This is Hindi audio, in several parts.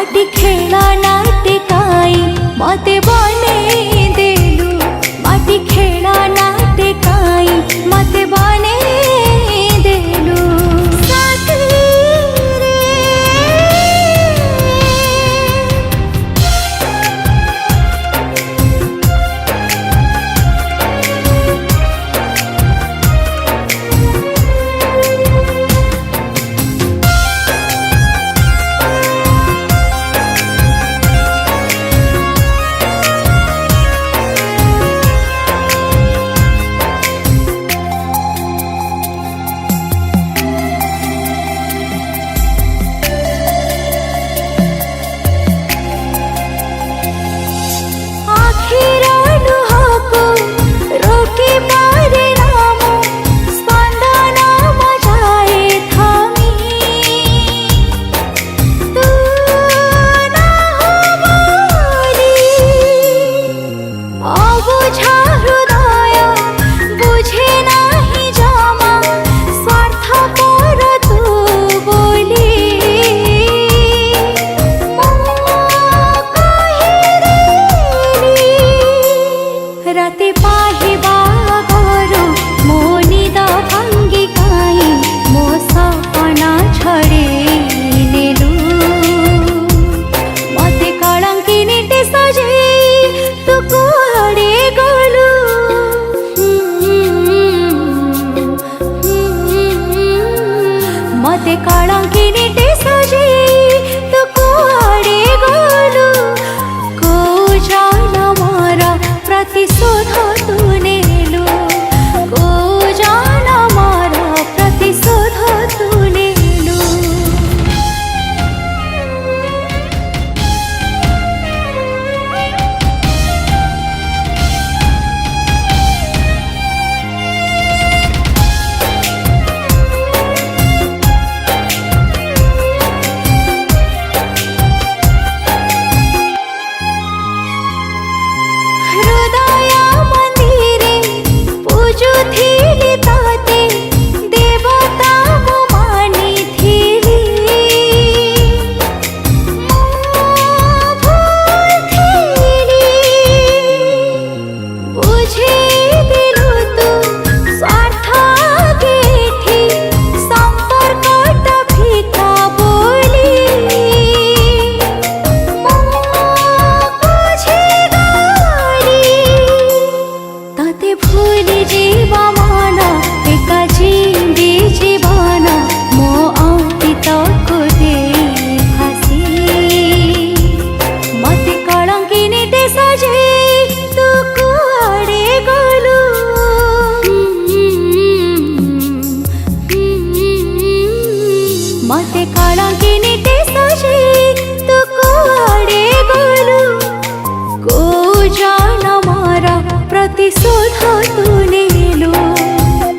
माटी खेला नाटे काई मते बने देलु माटी खेला नाटे काई मते बने देलु राते पाहिबा गरो मोनी द भंगी काई मो सपना छड़े नेलु मते कलंकिनी टे सजे तू कुआड़े गलु मते कलंकिनी टे सजे तू कुआड़े गलु को जाना मारा प्रतिशोध तू नेलु को जाना मारा प्रतिशोध तू नेलु मते कलंकिनी टे सजे तू कुआड़े गलु को जाना मारा प्रतिशोध तू नेलु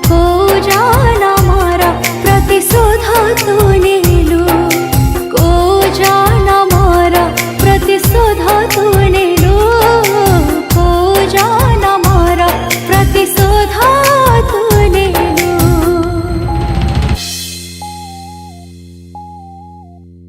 को जाना मारा प्रतिशोध तू नेलु को जाना मारा प्रतिशोध तू